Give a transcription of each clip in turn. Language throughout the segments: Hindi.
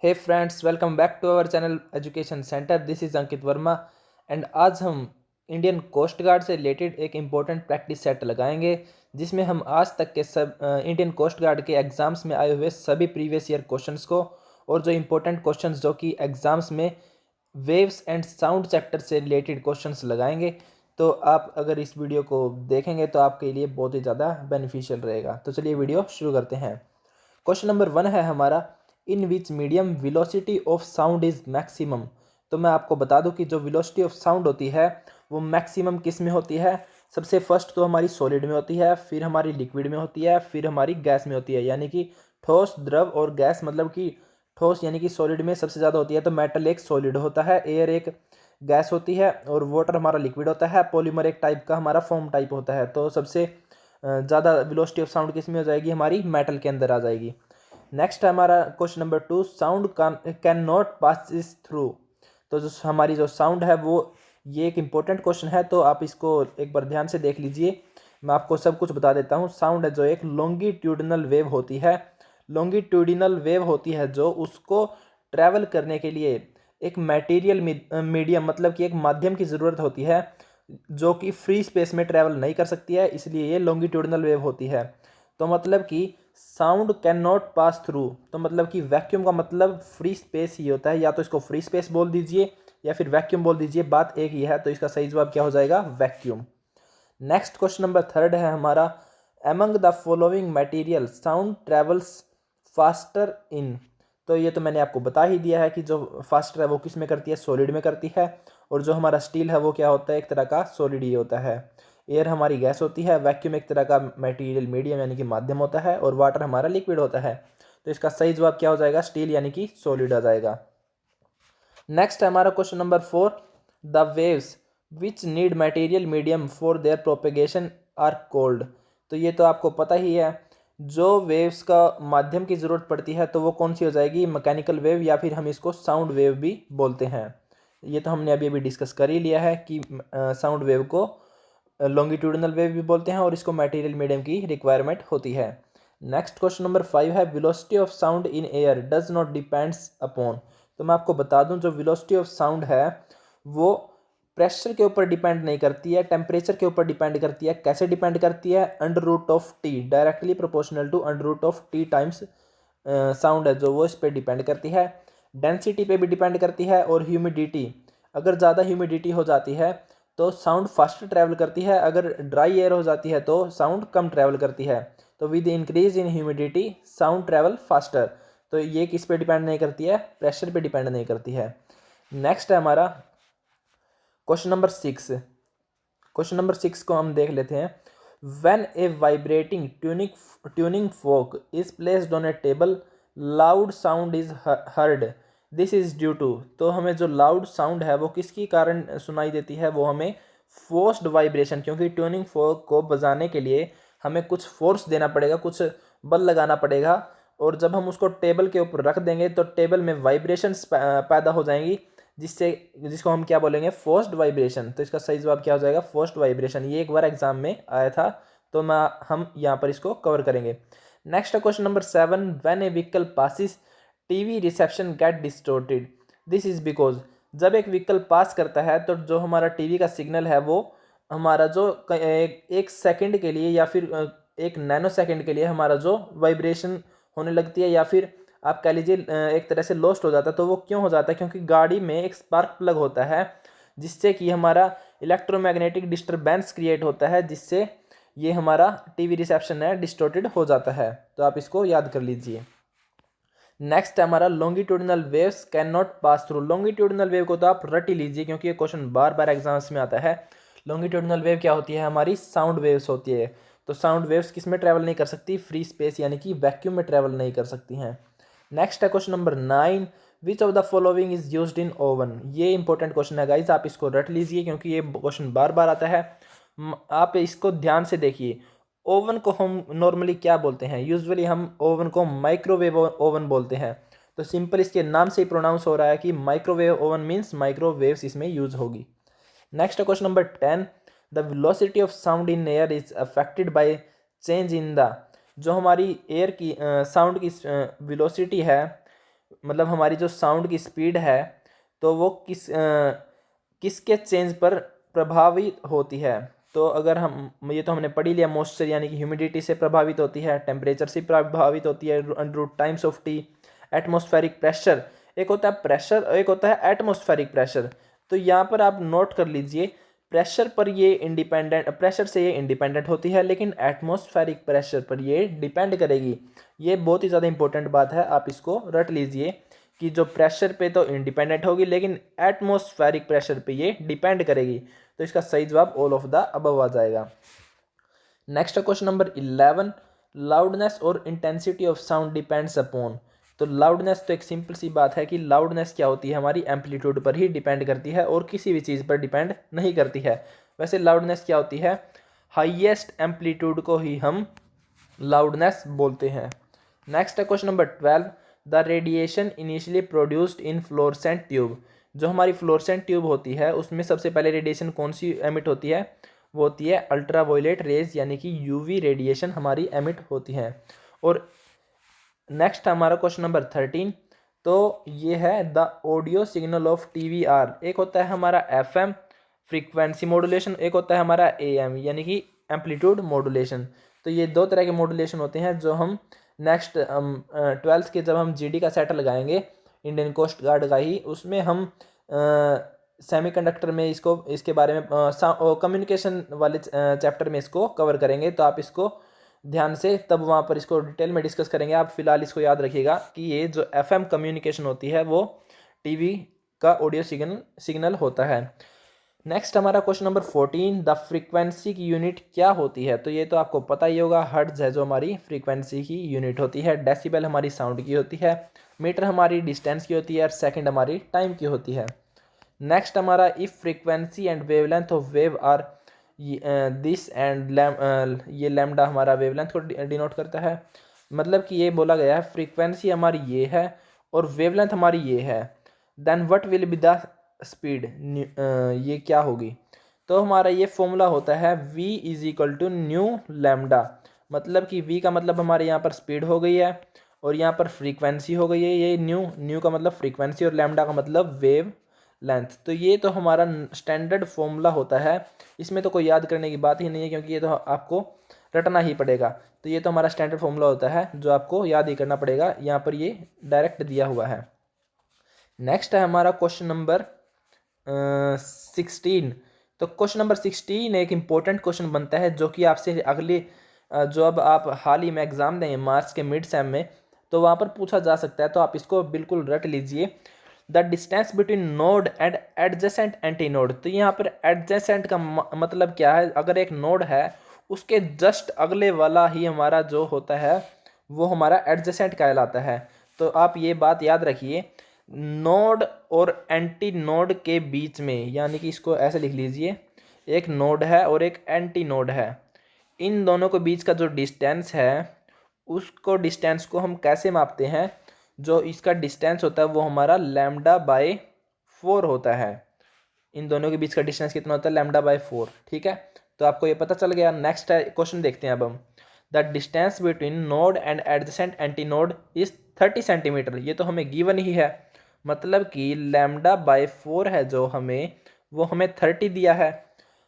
Hey friends, welcome back to our channel Education Centre. This is Ankit Varma and आज हम इंडियन कोस्ट गार्ड से रिलेटेड एक इम्पोर्टेंट प्रैक्टिस सेट लगाएंगे जिसमें हम आज तक के सब इंडियन कोस्ट गार्ड के एग्ज़ाम्स में आए हुए सभी प्रीवियस ईयर क्वेश्चंस को और जो इम्पोर्टेंट क्वेश्चंस जो कि एग्ज़ाम्स में वेव्स एंड साउंड सेक्टर से रिलेटेड क्वेश्चंस लगाएंगे। तो आप अगर इस वीडियो को देखेंगे तो आपके लिए बहुत ही ज़्यादा बेनिफिशियल रहेगा। तो चलिए वीडियो शुरू करते हैं। क्वेश्चन नंबर 1 है हमारा, in which medium velocity of sound is maximum. तो मैं आपको बता दूं कि जो वेलोसिटी ऑफ साउंड होती है वो मैक्सिमम किस में होती है। सबसे फर्स्ट तो हमारी सॉलिड में होती है, फिर हमारी लिक्विड में होती है, फिर हमारी गैस में होती है। यानी कि ठोस, द्रव और गैस, मतलब कि ठोस यानी कि सॉलिड में सबसे ज़्यादा होती है। तो मेटल एक सॉलिड होता है, एयर एक गैस होती है और वाटर हमारा लिक्विड होता है, पॉलीमर एक टाइप का हमारा फोम टाइप होता है। तो सबसे ज़्यादा वेलोसिटी ऑफ साउंड किस में हो जाएगी, हमारी मेटल के अंदर आ जाएगी। नेक्स्ट है हमारा question number 2, sound can not pass is through. तो जो हमारी जो साउंड है वो, ये एक इम्पोर्टेंट क्वेश्चन है, तो आप इसको एक बार ध्यान से देख लीजिए। मैं आपको सब कुछ बता देता हूँ। साउंड है जो एक लॉन्गिट्यूडिनल वेव होती है, लॉन्गिट्यूडिनल वेव होती है जो उसको ट्रैवल करने के लिए एक मटेरियल मीडियम, मतलब कि एक माध्यम की ज़रूरत होती है जो कि फ्री स्पेस में ट्रैवल नहीं कर सकती है, इसलिए ये लॉन्गिट्यूडिनल वेव होती है। तो मतलब कि sound can not pass through, तो मतलब कि वैक्यूम का मतलब फ्री स्पेस ही होता है। या तो इसको फ्री स्पेस बोल दीजिए या फिर वैक्यूम बोल दीजिए, बात एक ही है। तो इसका सही जवाब क्या हो जाएगा, वैक्यूम। नेक्स्ट क्वेश्चन नंबर 3 है हमारा, among the following material sound travels faster in. तो ये तो मैंने आपको बता ही दिया है कि जो फास्टर है वो किस में करती है, सॉलिड में करती है। और जो हमारा स्टील है वो क्या होता है, एक तरह का सॉलिड ही होता है। एयर हमारी गैस होती है, वैक्यूम एक तरह का मटेरियल मीडियम यानी कि माध्यम होता है, और वाटर हमारा लिक्विड होता है। तो इसका सही जवाब क्या हो जाएगा, स्टील यानी कि सॉलिड आ जाएगा। नेक्स्ट है हमारा question number 4, the waves which need material medium for their propagation are called. तो ये तो आपको पता ही है, जो वेव्स का माध्यम की ज़रूरत पड़ती है तो वो कौन सी हो जाएगी, मैकेनिकल वेव, या फिर हम इसको साउंड वेव भी बोलते हैं। ये तो हमने अभी अभी डिस्कस कर ही लिया है कि साउंड वेव को लॉन्गिट्यूडिनल वेव भी बोलते हैं और इसको मटेरियल मीडियम की रिक्वायरमेंट होती है। नेक्स्ट क्वेश्चन नंबर 5 है, velocity of sound in air does not depends upon. तो मैं आपको बता दूं, जो वेलोसिटी ऑफ साउंड है वो प्रेशर के ऊपर डिपेंड नहीं करती है, टेम्परेचर के ऊपर डिपेंड करती है। कैसे डिपेंड करती है, under root of T, directly proportional to under root of T times sound है जो, वो इस पर डिपेंड करती है। डेंसिटी पे भी डिपेंड करती है, और ह्यूमिडिटी, अगर ज़्यादा ह्यूमिडिटी हो जाती है तो साउंड फास्ट ट्रैवल करती है, अगर ड्राई एयर हो जाती है तो साउंड कम ट्रैवल करती है। तो with increase in humidity sound travel faster. तो ये किस पे डिपेंड नहीं करती है, प्रेशर पे डिपेंड नहीं करती है। नेक्स्ट है हमारा क्वेश्चन नंबर 6। क्वेश्चन नंबर 6 को हम देख लेते हैं। When a vibrating tuning fork is placed on a table, loud sound is heard, this is due to. तो हमें जो लाउड साउंड है वो किसके कारण सुनाई देती है, वो हमें फोर्स्ड वाइब्रेशन, क्योंकि ट्यूनिंग फोक को बजाने के लिए हमें कुछ फोर्स देना पड़ेगा, कुछ बल लगाना पड़ेगा। और जब हम उसको टेबल के ऊपर रख देंगे तो टेबल में वाइब्रेशंस पैदा हो जाएंगी, जिससे जिसको हम क्या बोलेंगे, फोर्स्ड वाइब्रेशन। तो इसका सही जवाब क्या हो जाएगा, फोर्स्ड वाइब्रेशन। ये एक बार एग्जाम में आया था, तो हम यहाँ पर इसको कवर करेंगे। Next question number 7, when a vehicle passes TV reception get distorted, this is because. जब एक व्हीकल पास करता है तो जो हमारा टीवी का सिग्नल है वो हमारा जो एक सेकंड के लिए या फिर एक नैनो सेकंड के लिए हमारा जो वाइब्रेशन होने लगती है, या फिर आप कह लीजिए एक तरह से लॉस्ट हो जाता है। तो वो क्यों हो जाता है, क्योंकि गाड़ी में एक स्पार्क प्लग होता है जिससे कि हमारा इलेक्ट्रोमैग्नेटिक डिस्टरबेंस क्रिएट होता है, जिससे ये हमारा टीवी रिसेप्शन है डिस्टॉर्टेड हो जाता है। तो आप इसको याद कर लीजिए। नेक्स्ट है हमारा, longitudinal waves can not pass through. Longitudinal wave को तो आप रट ही लीजिए क्योंकि ये क्वेश्चन बार बार एग्जाम्स में आता है। लॉन्गिट्यूडिनल वेव क्या होती है, हमारी साउंड वेव्स होती है। तो साउंड वेव्स किस में ट्रैवल नहीं कर सकती, फ्री स्पेस यानी कि वैक्यूम में ट्रैवल नहीं कर सकती हैं। नेक्स्ट है question number 9, which of the following is used in oven. ये इंपॉर्टेंट क्वेश्चन है गाइज, आप इसको रट लीजिए क्योंकि ये क्वेश्चन बार बार आता है। आप इसको ध्यान से देखिए। ओवन को हम नॉर्मली क्या बोलते हैं, यूजुअली हम ओवन को माइक्रोवेव ओवन बोलते हैं। तो सिंपल इसके नाम से ही प्रोनाउंस हो रहा है कि माइक्रोवेव ओवन मीन्स माइक्रोवेव्स इसमें यूज होगी। Next question number 10, the velocity of sound in air is affected by change in the. जो हमारी एयर की साउंड की वेलोसिटी है मतलब हमारी जो साउंड की स्पीड है तो वो किसके चेंज पर प्रभावित होती है। तो अगर हम ये तो हमने पढ़ ही लिया, मॉइस्चर यानी कि ह्यूमिडिटी से प्रभावित होती है, टेम्परेचर से प्रभावित होती है, under times of T, atmospheric pressure, एक होता है प्रेशर और एक होता है एटमॉस्फेरिक प्रेशर। तो यहाँ पर आप नोट कर लीजिए, प्रेशर पर ये इंडिपेंडेंट, प्रेशर से ये इंडिपेंडेंट होती है, लेकिन एटमॉस्फेरिक प्रेशर पर ये डिपेंड करेगी। ये बहुत ही ज़्यादा इंपॉर्टेंट बात है, आप इसको रट लीजिए कि जो प्रेशर पे तो इंडिपेंडेंट होगी लेकिन एटमॉस्फेरिक प्रेशर पे ये डिपेंड करेगी। तो इसका सही जवाब ऑल ऑफ द अबव आ जाएगा। नेक्स्ट क्वेश्चन नंबर 11, लाउडनेस और intensity of sound depends upon. तो लाउडनेस तो एक सिंपल सी बात है कि लाउडनेस क्या होती है, हमारी एम्पलीट्यूड पर ही डिपेंड करती है और किसी भी चीज़ पर डिपेंड नहीं करती है। वैसे लाउडनेस क्या होती है, हाईएस्ट एम्पलीट्यूड को ही हम लाउडनेस बोलते हैं। नेक्स्ट है question number 12, the radiation initially produced in fluorescent tube. जो हमारी फ्लोरेसेंट ट्यूब होती है उसमें सबसे पहले रेडिएशन कौन सी एमिट होती है, वो होती है अल्ट्रावायलेट रेज यानी कि यूवी रेडिएशन हमारी एमिट होती है। और नेक्स्ट हमारा क्वेश्चन नंबर 13, तो ये है the audio signal of TVR. एक होता है हमारा एफएम फ्रीक्वेंसी मॉड्यूलेशन, एक होता है हमारा एएम यानी कि एम्पलीट्यूड मॉड्यूलेशन। तो ये दो तरह के मॉड्यूलेशन होते हैं जो हम नेक्स्ट 12th के जब हम जीडी का सेट लगाएंगे इंडियन कोस्ट गार्ड का ही, उसमें हम सेमीकंडक्टर में इसको, इसके बारे में कम्युनिकेशन वाले चैप्टर में इसको कवर करेंगे। तो आप इसको ध्यान से तब वहाँ पर इसको डिटेल में डिस्कस करेंगे। आप फिलहाल इसको याद रखिएगा कि ये जो एफएम कम्युनिकेशन होती है वो टीवी का ऑडियो सिग्नल होता है। नेक्स्ट हमारा क्वेश्चन नंबर 14, द फ्रीक्वेंसी की यूनिट क्या होती है। तो ये तो आपको पता ही होगा, हर्ट्ज है जो हमारी फ्रीक्वेंसी की यूनिट होती है, डेसिबल हमारी साउंड की होती है, मीटर हमारी डिस्टेंस की होती है और सेकंड हमारी टाइम की होती है। नेक्स्ट हमारा, if frequency and wavelength of wave are this and ये लैम्डा हमारा वेवलेंथ को डिनोट करता है। मतलब कि ये बोला गया है फ्रीक्वेंसी हमारी ये है और वेवलेंथ हमारी ये है, then what will be the speed, ये क्या होगी। तो हमारा ये फॉर्मूला होता है v is equal to nu lambda. मतलब कि v का मतलब हमारे यहाँ पर स्पीड हो गई है और यहाँ पर फ्रीक्वेंसी हो गई है, ये न्यू का मतलब फ्रीक्वेंसी और लैम्डा का मतलब वेव लेंथ। तो ये तो हमारा स्टैंडर्ड फॉर्मूला होता है, इसमें तो कोई याद करने की बात ही नहीं है क्योंकि ये तो आपको रटना ही पड़ेगा। तो ये तो हमारा स्टैंडर्ड फॉर्मूला होता है जो आपको याद ही करना पड़ेगा, यहाँ पर ये डायरेक्ट दिया हुआ है। नेक्स्ट है हमारा क्वेश्चन नंबर 16। तो क्वेश्चन नंबर 16 एक इम्पोर्टेंट क्वेश्चन बनता है जो कि आपसे अगले जो अब आप हाल ही में एग्ज़ाम देंगे मार्च के मिड सेम में, तो वहाँ पर पूछा जा सकता है। तो आप इसको बिल्कुल रट लीजिए, the distance between node and adjacent anti node. तो यहाँ पर एडजेसेंट का मतलब क्या है, अगर एक नोड है उसके जस्ट अगले वाला ही हमारा जो होता है वो हमारा एडजेसेंट कहलाता है। तो आप ये बात याद रखिए, नोड और एंटी नोड के बीच में, यानी कि इसको ऐसे लिख लीजिए, एक नोड है और एक एंटी नोड है, इन दोनों के बीच का जो डिस्टेंस है उसको डिस्टेंस को हम कैसे मापते हैं, जो इसका डिस्टेंस होता है वो हमारा लैम्डा बाय 4 होता है। इन दोनों के बीच का डिस्टेंस कितना होता है, लैम्डा बाय 4। ठीक है, तो आपको ये पता चल गया। नेक्स्ट क्वेश्चन देखते हैं अब हम, the distance between node and adjacent anti node is 30 centimetre. ये तो हमें गिवन ही है, मतलब कि लैम्डा बाय 4 है जो हमें, वो हमें 30 दिया है।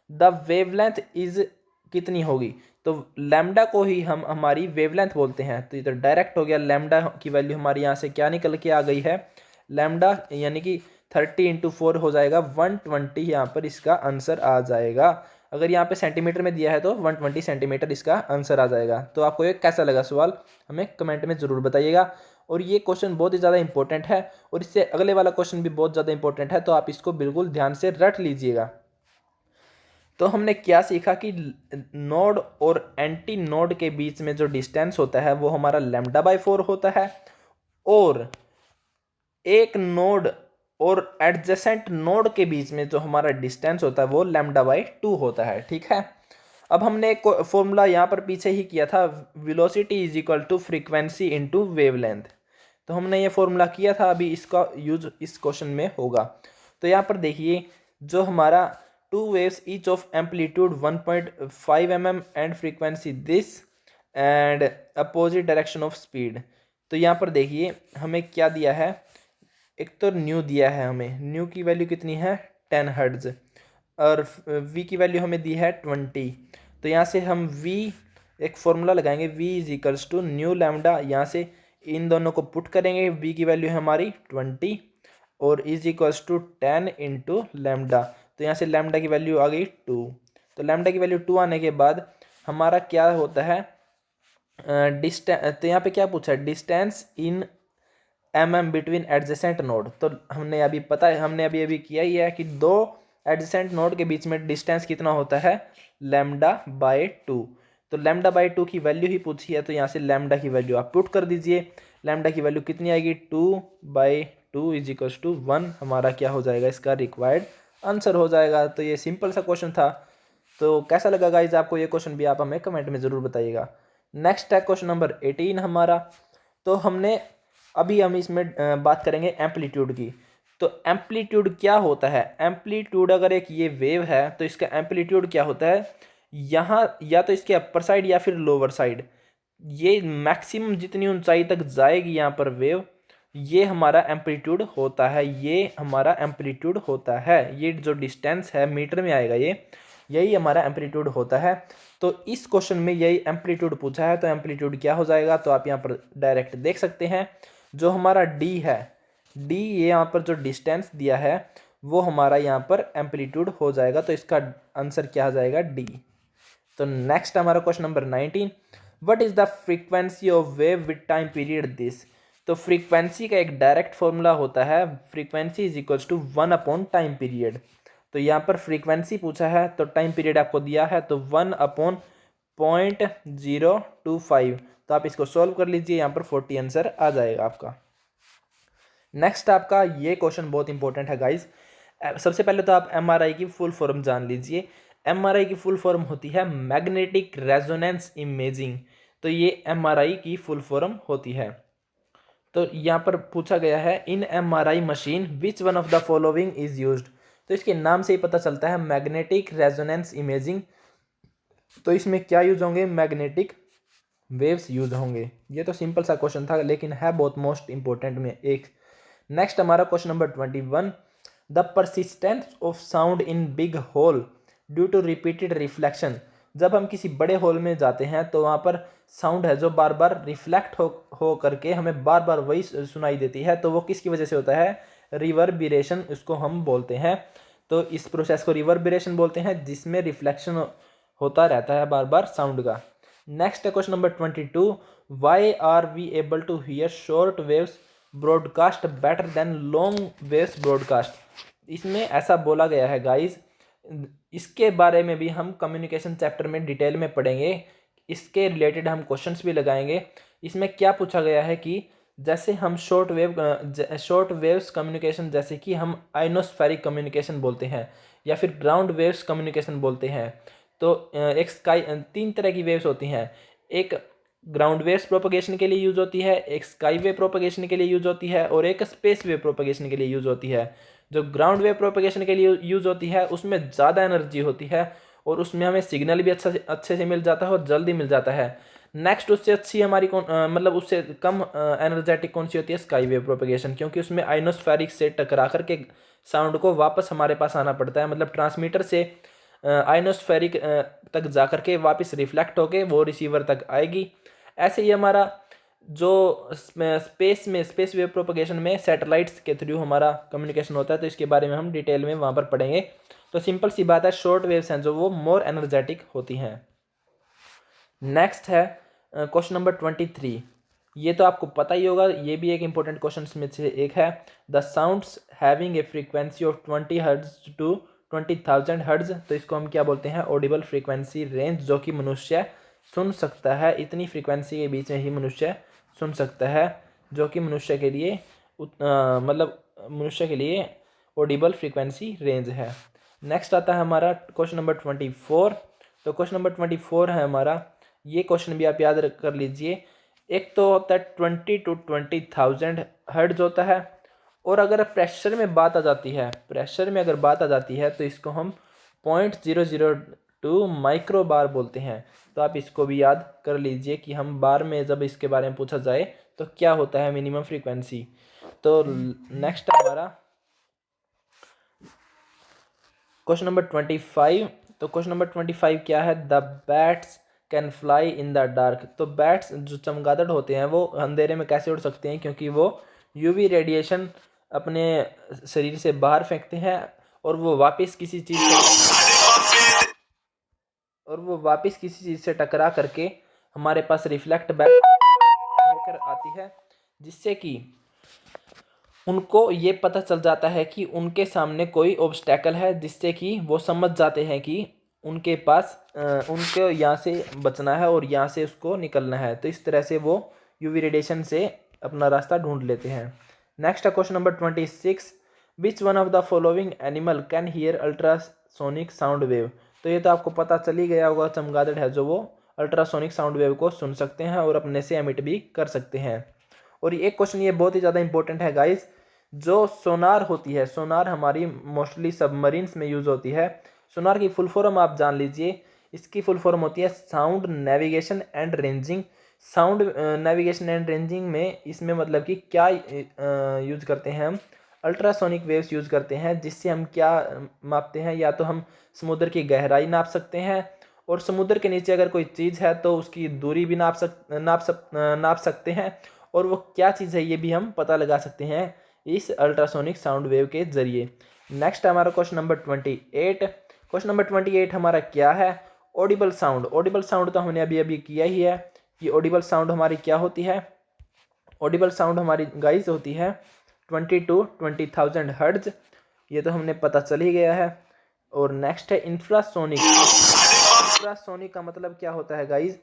द वेवलेंथ इज कितनी होगी, तो लैम्डा को ही हम हमारी वेवलेंथ बोलते हैं। तो ये तो डायरेक्ट हो गया, लैम्डा की वैल्यू हमारी यहाँ से क्या निकल के आ गई है, लैम्डा यानी कि 30 इंटू 4 हो जाएगा 120, यहाँ पर इसका आंसर आ जाएगा। अगर यहाँ पे सेंटीमीटर में दिया है तो 120 सेंटीमीटर इसका आंसर आ जाएगा। तो आपको ये कैसा लगा सवाल, हमें कमेंट में ज़रूर बताइएगा। और ये क्वेश्चन बहुत ही ज़्यादा इंपॉर्टेंट है और इससे अगले वाला क्वेश्चन भी बहुत ज़्यादा इंपॉर्टेंट है, तो आप इसको बिल्कुल ध्यान से रट लीजिएगा। तो हमने क्या सीखा कि नोड और एंटी नोड के बीच में जो डिस्टेंस होता है वो हमारा लैम्डा बाय 4 होता है, और एक नोड और एडजेसेंट नोड के बीच में जो हमारा डिस्टेंस होता है वो लैम्डा बाय 2 होता है। ठीक है, अब हमने एक फॉर्मूला यहाँ पर पीछे ही किया था, velocity is equal to frequency into wavelength. तो हमने ये फॉर्मूला किया था, अभी इसका यूज इस क्वेश्चन में होगा। तो यहाँ पर देखिए, जो हमारा two waves each of amplitude 1.5 mm and frequency this and opposite direction of speed. तो यहाँ पर देखिए हमें क्या दिया है, एक तो न्यू दिया है, हमें न्यू की वैल्यू कितनी है 10 हर्ट्ज, और वी की वैल्यू हमें दी है 20। तो यहाँ से हम वी एक फॉर्मूला लगाएंगे, V is equals to nu lambda, यहाँ से इन दोनों को पुट करेंगे, वी की वैल्यू है हमारी 20 और is equals to 10 into lambda. तो यहाँ से लैम्डा की वैल्यू आ गई 2। तो लैम्डा की वैल्यू 2 आने के बाद हमारा क्या होता है, डिस्टेंस, तो यहाँ पे क्या पूछा है, distance in between adjacent node. तो हमने अभी पता है, हमने अभी अभी किया ही है कि दो एडजेसेंट नोड के बीच में डिस्टेंस कितना होता है, लैम्डा बाय 2। तो लैम्डा बाय 2 की वैल्यू ही पूछी है, तो यहाँ से लैम्डा की वैल्यू आप पुट कर दीजिए। लैम्डा की वैल्यू कितनी आएगी, 2/2 इज इक्वल्स टू 1, हमारा क्या हो जाएगा, इसका रिक्वायर्ड आंसर हो जाएगा। तो ये सिंपल सा क्वेश्चन था। तो कैसा लगा गाइज आपको ये क्वेश्चन, भी आप हमें कमेंट में ज़रूर बताइएगा। नेक्स्ट है क्वेश्चन नंबर 18 हमारा। तो हमने अभी हम इसमें बात करेंगे एम्पलीट्यूड की। तो एम्पलीट्यूड क्या होता है, एम्पलीट्यूड अगर एक ये वेव है तो इसका एम्पलीट्यूड क्या होता है, यहाँ या तो इसके अपर साइड या फिर लोअर साइड, ये मैक्सिमम जितनी ऊंचाई तक जाएगी यहाँ पर वेव, ये हमारा एम्पलीट्यूड होता है, ये हमारा एम्पलीट्यूड होता है। ये जो डिस्टेंस है मीटर में आएगा, ये यही हमारा एम्पलीट्यूड होता है। तो इस क्वेश्चन में यही एम्पलीट्यूड पूछा है, तो एम्पलीट्यूड क्या हो जाएगा, तो आप यहाँ पर डायरेक्ट देख सकते हैं, जो हमारा डी है, डी ये यहाँ पर जो डिस्टेंस दिया है वो हमारा यहाँ पर एम्पलीट्यूड हो जाएगा। तो इसका आंसर क्या आ जाएगा, डी। तो नेक्स्ट हमारा question number 19, what is the frequency of wave with time period this. तो फ्रीक्वेंसी का एक डायरेक्ट फॉर्मूला होता है, frequency is equals to 1 upon time period. तो यहाँ पर फ्रीक्वेंसी पूछा है, तो टाइम पीरियड आपको दिया है, तो 1 अपॉन 0.025। तो आप इसको सॉल्व कर लीजिए, यहाँ पर 40 आंसर आ जाएगा आपका। नेक्स्ट आपका ये क्वेश्चन बहुत इंपॉर्टेंट है गाइज। सबसे पहले तो आप एमआरआई की फुल फॉर्म जान लीजिए। एमआरआई की फुल फॉर्म होती है मैग्नेटिक रेजोनेंस इमेजिंग। तो ये एमआरआई की फुल फॉर्म होती है। तो यहाँ पर पूछा गया है, in MRI machine which one of the following is used. तो इसके नाम से ही पता चलता है मैग्नेटिक रेजोनेंस इमेजिंग। तो इसमें क्या यूज होंगे, मैग्नेटिक वेव्स यूज होंगे। ये तो सिंपल सा क्वेश्चन था, लेकिन है बहुत मोस्ट इंपॉर्टेंट में एक। नेक्स्ट हमारा question number 21, the persistence of sound in big hall due to repeated reflection. जब हम किसी बड़े होल में जाते हैं तो वहाँ पर साउंड है जो बार बार रिफ्लेक्ट हो करके हमें बार बार वही सुनाई देती है, तो वो किसकी वजह से होता है, रिवर्बिरेशन उसको हम बोलते हैं। तो इस प्रोसेस को रिवर्बिरेशन बोलते हैं, जिसमें रिफ्लेक्शन होता रहता है बार बार साउंड का। नेक्स्ट है question number 22, why are we able to hear short waves broadcast better than long waves broadcast. इसमें ऐसा बोला गया है गाइज, इसके बारे में भी हम कम्युनिकेशन चैप्टर में डिटेल में पढ़ेंगे, इसके रिलेटेड हम क्वेश्चंस भी लगाएंगे। इसमें क्या पूछा गया है कि जैसे हम शॉर्ट वेव्स कम्युनिकेशन, जैसे कि हम आइनोस्फेरिक कम्युनिकेशन बोलते हैं या फिर ग्राउंड वेव्स कम्युनिकेशन बोलते हैं। तो एक स्काई, 3 तरह की वेव्स होती हैं, एक ग्राउंड वेव्स प्रोपगेशन के लिए यूज होती है, एक स्काई वेव प्रोपगेशन के लिए यूज होती है, और एक स्पेस वेव प्रोपगेशन के लिए यूज होती है। जो ग्राउंड वेव प्रोपगेशन के लिए यूज होती है उसमें ज़्यादा एनर्जी होती है और उसमें हमें सिग्नल भी अच्छे से मिल जाता है और जल्दी मिल जाता है। नेक्स्ट उससे अच्छी हमारी मतलब उससे कम एनर्जेटिक कौन सी होती है, स्काई वेव प्रोपगेशन, क्योंकि उसमें आइनोस्फेरिक से टकरा करके साउंड को वापस हमारे पास आना पड़ता है, मतलब ट्रांसमीटर से आइनोस्फेरिक तक जा करके वापस रिफ्लेक्ट होके वो रिसीवर तक आएगी। ऐसे ही हमारा जो स्पेस वेव प्रोपगेशन में सैटेलाइट्स के थ्रू हमारा कम्युनिकेशन होता है, तो इसके बारे में हम डिटेल में वहाँ पर पढ़ेंगे। तो सिंपल सी बात है, शॉर्ट वेव्स हैं जो वो मोर एनर्जेटिक होती हैं। नेक्स्ट है क्वेश्चन नंबर 23, ये तो आपको पता ही होगा, ये भी एक इंपॉर्टेंट क्वेश्चन में से एक है। The sounds having a frequency of 20 hertz to 20,000 hertz. तो इसको हम क्या बोलते हैं, ऑडिबल फ्रीक्वेंसी रेंज, जो कि मनुष्य सुन सकता है, इतनी फ्रीक्वेंसी के बीच में ही मनुष्य सुन सकता है, जो कि मनुष्य के लिए मतलब मनुष्य के लिए ऑडिबल फ्रीक्वेंसी रेंज है। नेक्स्ट आता है हमारा क्वेश्चन नंबर 24। तो क्वेश्चन नंबर 24 है हमारा, ये क्वेश्चन भी आप याद कर लीजिए। एक तो होता है 20 टू 20,000 हर्ट्ज होता है, और अगर प्रेशर में बात आ जाती है, प्रेशर में अगर बात आ जाती है तो इसको हम 0.002 माइक्रो बार बोलते हैं। तो आप इसको भी याद कर लीजिए कि हम बार में जब इसके बारे में पूछा जाए तो क्या होता है मिनिमम फ्रीक्वेंसी। तो नेक्स्ट हमारा क्वेश्चन नंबर 25। तो क्वेश्चन नंबर 25 क्या है, the bats can fly in the dark. तो बैट्स जो चमगादड़ होते हैं वो अंधेरे में कैसे उड़ सकते हैं, क्योंकि वो यूवी रेडिएशन अपने शरीर से बाहर फेंकते हैं और वो वापस किसी चीज़ से टकरा करके हमारे पास रिफ्लेक्ट बैक होकर आती है, जिससे कि उनको ये पता चल जाता है कि उनके सामने कोई ऑब्स्टेकल है, जिससे कि वो समझ जाते हैं कि उनके पास उनको यहाँ से बचना है और यहाँ से उसको निकलना है। तो इस तरह से वो यूवी रेडिएशन से अपना रास्ता ढूंढ लेते हैं। Next question number 26, which one of the following animal can hear ultrasonic sound wave. तो ये तो आपको पता चल ही गया होगा, चमगादड़ है जो वो अल्ट्रासोनिक साउंड वेव को सुन सकते हैं और अपने से एमिट भी कर सकते हैं। और एक क्वेश्चन ये बहुत ही ज़्यादा इंपॉर्टेंट है गाइस, जो सोनार होती है, सोनार हमारी मोस्टली सबमरीन्स में यूज़ होती है। सोनार की फुल फॉर्म आप जान लीजिए, इसकी फुल फॉर्म होती है sound navigation and ranging. Sound navigation and ranging में इसमें मतलब कि क्या यूज़ करते हैं हम, अल्ट्रासोनिक वेव्स यूज़ करते हैं, जिससे हम क्या मापते हैं, या तो हम समुद्र की गहराई नाप सकते हैं, और समुद्र के नीचे अगर कोई चीज़ है तो उसकी दूरी भी नाप सकते हैं, और वो क्या चीज़ है ये भी हम पता लगा सकते हैं इस अल्ट्रासोनिक साउंड वेव के जरिए। नेक्स्ट हमारा क्वेश्चन नंबर 28। क्वेश्चन नंबर 28 हमारा क्या है, ऑडिबल साउंड। ऑडिबल साउंड तो हमने अभी किया ही है कि ऑडिबल साउंड हमारी क्या होती है। ऑडिबल साउंड हमारी गाइस होती है 20 to 20,000 हर्ट्ज, ये तो हमने पता चल ही गया है। और नेक्स्ट है इंफ्रासोनिक। इंफ्रासोनिक का मतलब क्या होता है गाइस,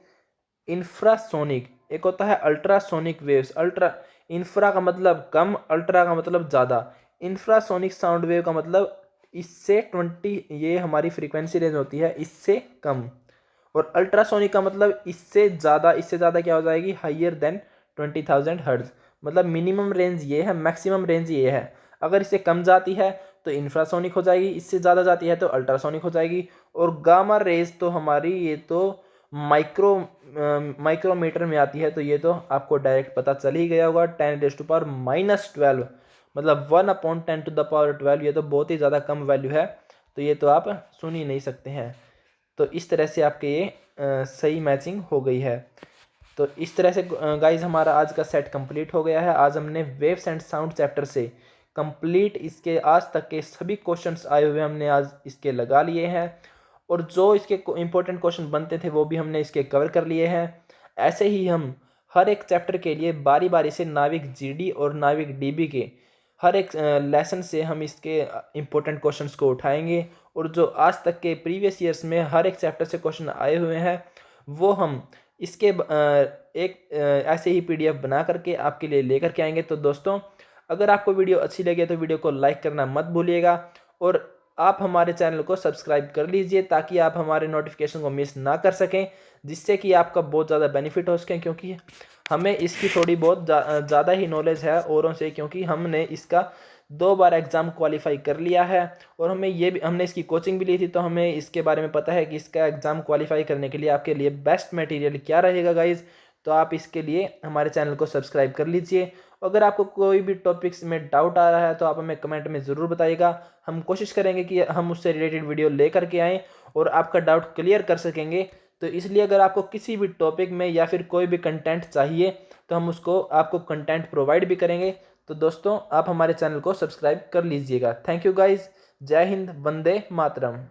इंफ्रासोनिक एक होता है अल्ट्रासोनिक वेव्स। इंफ्रा का मतलब कम, अल्ट्रा का मतलब ज़्यादा। इंफ्रासोनिक साउंड वेव का मतलब इससे 20, ये हमारी फ्रीक्वेंसी रेंज होती है इससे कम। और अल्ट्रासोनिक का मतलब इससे ज़्यादा, इससे ज़्यादा क्या हो जाएगी, हाइयर देन 20,000 हर्ट्ज। मतलब मिनिमम रेंज ये है, मैक्सिमम रेंज ये है। अगर इससे कम जाती है तो इंफ्रासोनिक हो जाएगी, इससे ज़्यादा जाती है तो अल्ट्रासोनिक हो जाएगी। और गामा रेज तो हमारी ये तो माइक्रोमीटर में आती है, तो ये तो आपको डायरेक्ट पता चल ही गया होगा, 10⁻⁻12 मतलब 1/10⁻12। ये तो बहुत ही ज़्यादा कम वैल्यू है, तो ये तो आप सुन ही नहीं सकते हैं। तो इस तरह से आपके ये सही मैचिंग हो गई है। तो इस तरह से गाइज हमारा आज का सेट कंप्लीट हो गया है। आज हमने वेव्स एंड साउंड चैप्टर से कंप्लीट इसके आज तक के सभी क्वेश्चंस आए हुए हमने आज इसके लगा लिए हैं, और जो इसके इंपॉर्टेंट क्वेश्चन बनते थे वो भी हमने इसके कवर कर लिए हैं। ऐसे ही हम हर एक चैप्टर के लिए बारी बारी से नाविक जीडी और नाविक डीबी के हर एक लेसन से हम इसके इम्पोर्टेंट क्वेश्चंस को उठाएंगे, और जो आज तक के प्रीवियस ईयर्स में हर एक चैप्टर से क्वेश्चन आए हुए हैं वो हम इसके एक ऐसे ही पीडीएफ बना करके आपके लिए लेकर के आएंगे। तो दोस्तों, अगर आपको वीडियो अच्छी लगे तो वीडियो को लाइक करना मत भूलिएगा, और आप हमारे चैनल को सब्सक्राइब कर लीजिए ताकि आप हमारे नोटिफिकेशन को मिस ना कर सकें, जिससे कि आपका बहुत ज़्यादा बेनिफिट हो सके। क्योंकि हमें इसकी थोड़ी बहुत ज़्यादा ही नॉलेज है औरों से, क्योंकि हमने इसका 2 बार एग्ज़ाम क्वालिफाई कर लिया है, और हमने इसकी कोचिंग भी ली थी, तो हमें इसके बारे में पता है कि इसका एग्ज़ाम क्वालिफाई करने के लिए आपके लिए बेस्ट मटेरियल क्या रहेगा गाइज़। तो आप इसके लिए हमारे चैनल को सब्सक्राइब कर लीजिए। अगर आपको कोई भी टॉपिक्स में डाउट आ रहा है तो आप हमें कमेंट में ज़रूर बताइएगा, हम कोशिश करेंगे कि हम उससे रिलेटेड वीडियो लेकर के आएँ और आपका डाउट क्लियर कर सकेंगे। तो इसलिए अगर आपको किसी भी टॉपिक में या फिर कोई भी कंटेंट चाहिए तो हम उसको आपको कंटेंट प्रोवाइड भी करेंगे। तो दोस्तों, आप हमारे चैनल को सब्सक्राइब कर लीजिएगा। Thank you guys. जय हिंद, वंदे मातरम।